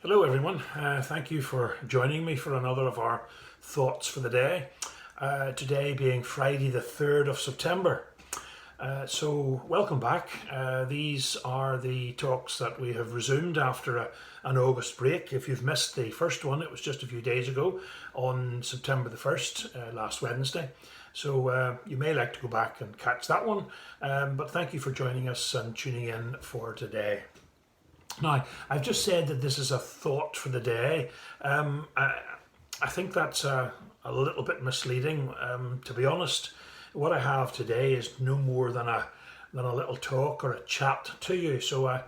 Hello everyone, thank you for joining me for another of our thoughts for the day. Today being Friday the 3rd of September. So welcome back. These are the talks that we have resumed after an August break. If you've missed the first one, it was just a few days ago on September the 1st, last Wednesday. So you may like to go back and catch that one, but thank you for joining us and tuning in for today. Now, I've just said that this is a thought for the day. I think that's a little bit misleading. To be honest, what I have today is no more than a little talk or a chat to you. So I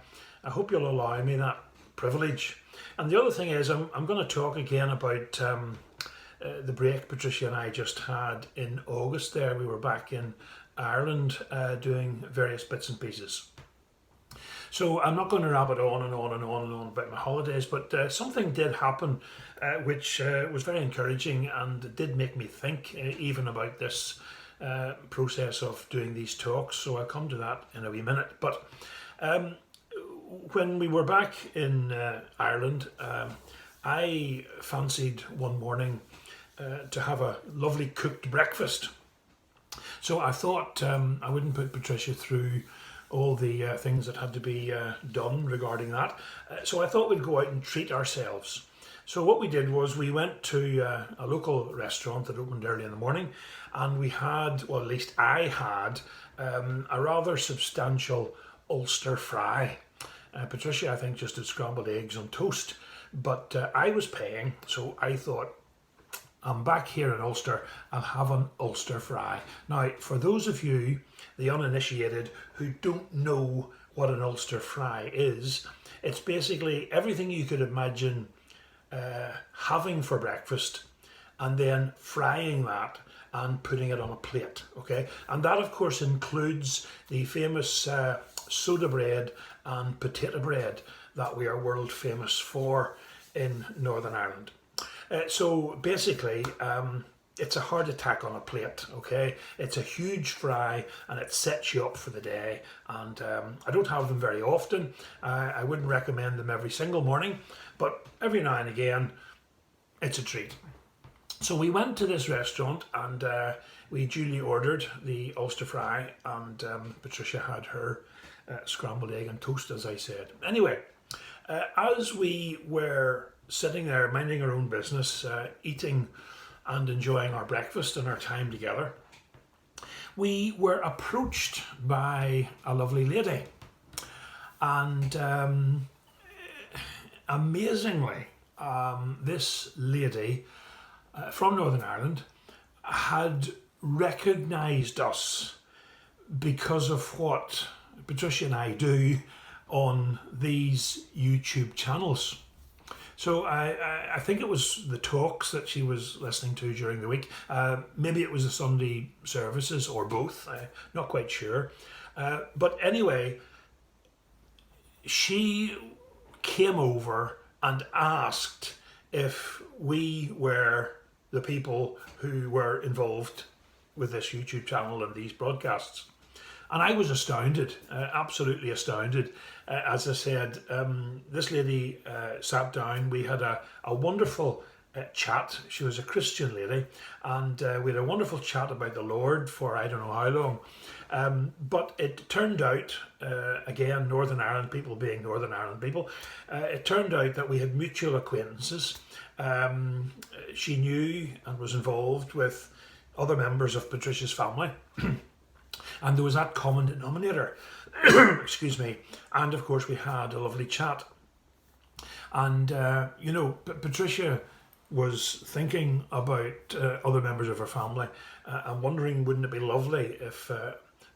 hope you'll allow me that privilege. And the other thing is, I'm going to talk again about the break Patricia and I just had in August there. We were back in Ireland doing various bits and pieces. So I'm not going to rabbit on and on and on and on about my holidays, but something did happen which was very encouraging and did make me think even about this process of doing these talks. So I'll come to that in a wee minute. But when we were back in Ireland, I fancied one morning to have a lovely cooked breakfast. So I thought I wouldn't put Patricia through all the things that had to be done regarding that. So I thought we'd go out and treat ourselves. So what we did was we went to a local restaurant that opened early in the morning, and we had, well, at least I had, a rather substantial Ulster fry. Patricia, I think, just did scrambled eggs on toast, but I was paying, so I thought, I'm back here in Ulster, I'll have an Ulster fry. Now, for those of you, the uninitiated, who don't know what an Ulster fry is, it's basically everything you could imagine having for breakfast and then frying that and putting it on a plate, okay? And that, of course, includes the famous soda bread and potato bread that we are world famous for in Northern Ireland. So basically, it's a heart attack on a plate, okay? It's a huge fry and it sets you up for the day. And I don't have them very often. I wouldn't recommend them every single morning, but every now and again, it's a treat. So we went to this restaurant and we duly ordered the Ulster fry, and Patricia had her scrambled egg and toast, as I said. Anyway, as we were sitting there minding our own business, eating and enjoying our breakfast and our time together, we were approached by a lovely lady. And amazingly, this lady from Northern Ireland had recognised us because of what Patricia and I do on these YouTube channels. So I think it was the talks that she was listening to during the week. Maybe it was the Sunday services or both. Not quite sure. But anyway, she came over and asked if we were the people who were involved with this YouTube channel and these broadcasts. And I was astounded, absolutely astounded. As I said, this lady sat down. We had a wonderful chat. She was a Christian lady, and we had a wonderful chat about the Lord for I don't know how long. But it turned out, again, Northern Ireland people being Northern Ireland people, it turned out that we had mutual acquaintances. She knew and was involved with other members of Patricia's family. And there was that common denominator, excuse me, and of course we had a lovely chat. And, you know, Patricia was thinking about other members of her family and wondering, wouldn't it be lovely if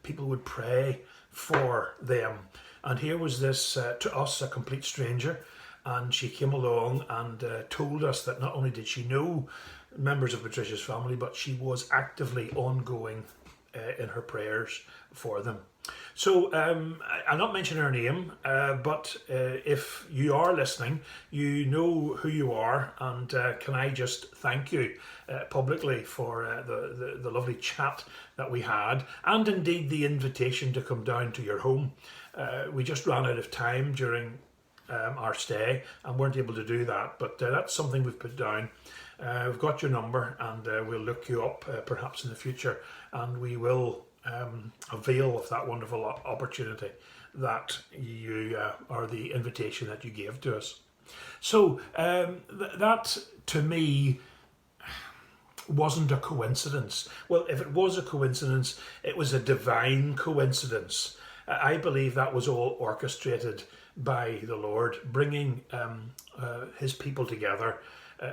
people would pray for them? And here was this, to us, a complete stranger, and she came along and told us that not only did she know members of Patricia's family, but she was actively ongoing in her prayers for them. So I'll not mention her name, but if you are listening, you know who you are, and can I just thank you publicly for the lovely chat that we had, and indeed the invitation to come down to your home. We just ran out of time during our stay and weren't able to do that, but that's something we've put down. We've got your number, and we'll look you up perhaps in the future, and we will avail of that wonderful opportunity that you or the invitation that you gave to us. So that to me wasn't a coincidence. Well, if it was a coincidence, it was a divine coincidence. I believe that was all orchestrated by the Lord, bringing his people together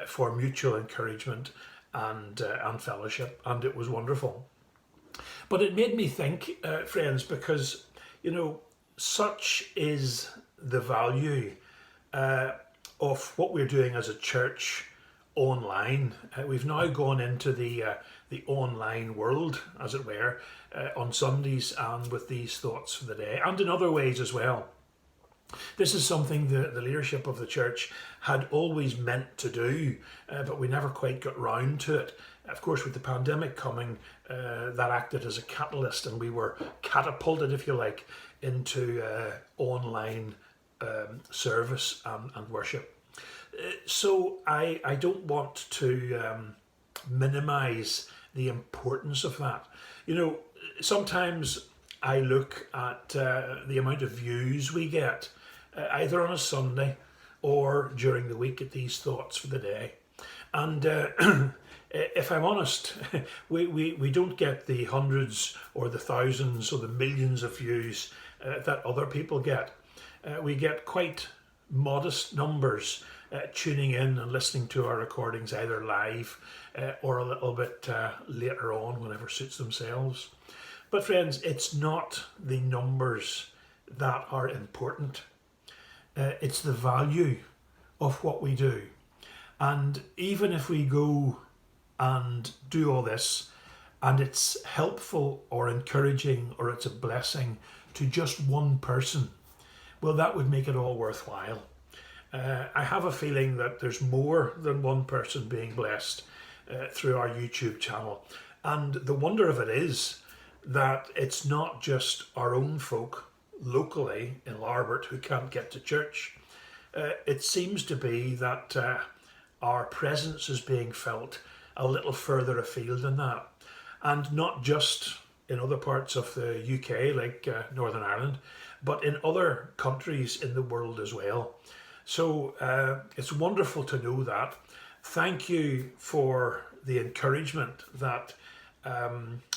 for mutual encouragement and fellowship, and it was wonderful. But it made me think, friends, because, you know, such is the value of what we're doing as a church online. We've now gone into the online world, as it were, on Sundays and with these thoughts for the day, and in other ways as well. This is something the leadership of the church had always meant to do, but we never quite got round to it. Of course, with the pandemic coming, that acted as a catalyst, and we were catapulted, if you like, into online service and worship. So I don't want to minimise the importance of that. You know, sometimes I look at the amount of views we get, either on a Sunday or during the week, at these thoughts for the day. And if I'm honest, we don't get the hundreds or the thousands or the millions of views that other people get. We get quite modest numbers tuning in and listening to our recordings, either live or a little bit later on, whenever suits themselves. But friends, it's not the numbers that are important. It's the value of what we do. And even if we go and do all this, and it's helpful or encouraging or it's a blessing to just one person, well, that would make it all worthwhile. I have a feeling that there's more than one person being blessed through our YouTube channel. And the wonder of it is that it's not just our own folk locally in Larbert who can't get to church. It seems to be that our presence is being felt a little further afield than that. And not just in other parts of the UK, like Northern Ireland, but in other countries in the world as well. So it's wonderful to know that. Thank you for the encouragement that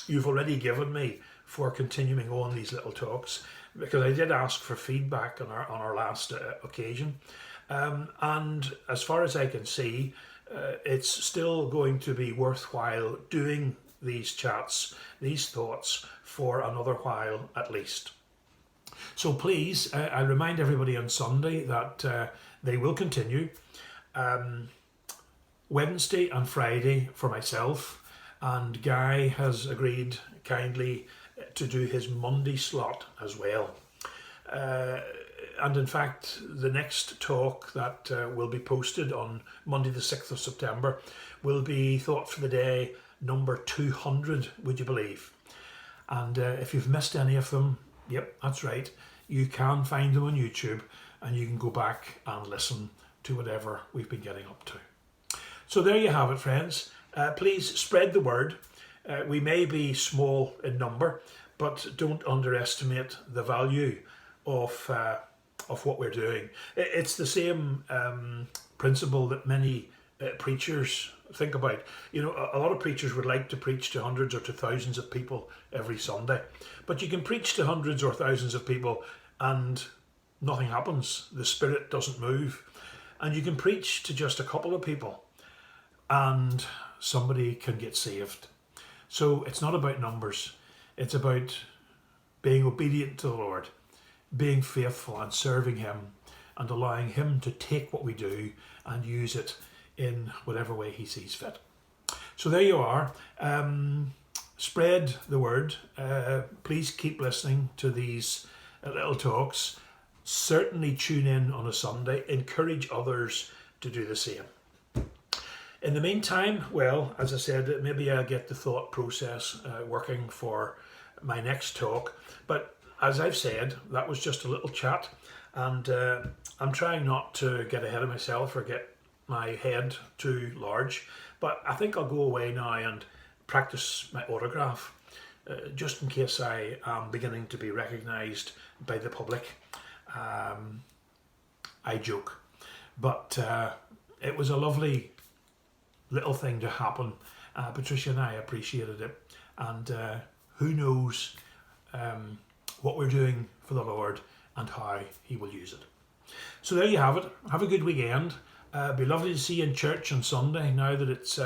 you've already given me for continuing on these little talks, because I did ask for feedback on our last occasion. And as far as I can see, it's still going to be worthwhile doing these chats, these thoughts, for another while at least. So please, I remind everybody on Sunday that they will continue. Wednesday and Friday for myself, and Guy has agreed kindly to do his Monday slot as well. And in fact, the next talk that will be posted on Monday the 6th of September will be Thought for the Day number 200, would you believe? And if you've missed any of them, yep, that's right, you can find them on YouTube and you can go back and listen to whatever we've been getting up to. So there you have it, friends. Please spread the word. We may be small in number, but don't underestimate the value of what we're doing. It's the same principle that many preachers think about. You know, a lot of preachers would like to preach to hundreds or to thousands of people every Sunday, but you can preach to hundreds or thousands of people and nothing happens. The Spirit doesn't move. And you can preach to just a couple of people and somebody can get saved. So it's not about numbers. It's about being obedient to the Lord, being faithful and serving Him, and allowing Him to take what we do and use it in whatever way He sees fit. So there you are. Spread the word. Please keep listening to these little talks. Certainly tune in on a Sunday. Encourage others to do the same. In the meantime, well, as I said, maybe I'll get the thought process working for my next talk. But as I've said, that was just a little chat. And I'm trying not to get ahead of myself or get my head too large, but I think I'll go away now and practice my autograph, just in case I am beginning to be recognised by the public. I joke, but it was a lovely little thing to happen. Patricia and I appreciated it, and who knows what we're doing for the Lord and how He will use it. So there you have it. Have a good weekend. Be lovely to see you in church on Sunday now that it's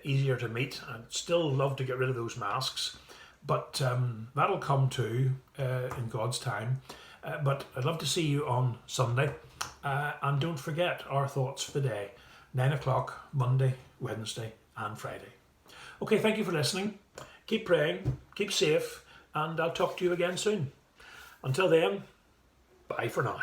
easier to meet. I'd still love to get rid of those masks, but that'll come too in God's time. But I'd love to see you on Sunday. And don't forget our thoughts for the day. 9 o'clock, Monday, Wednesday and Friday. Okay, thank you for listening. Keep praying, keep safe, and I'll talk to you again soon. Until then, bye for now.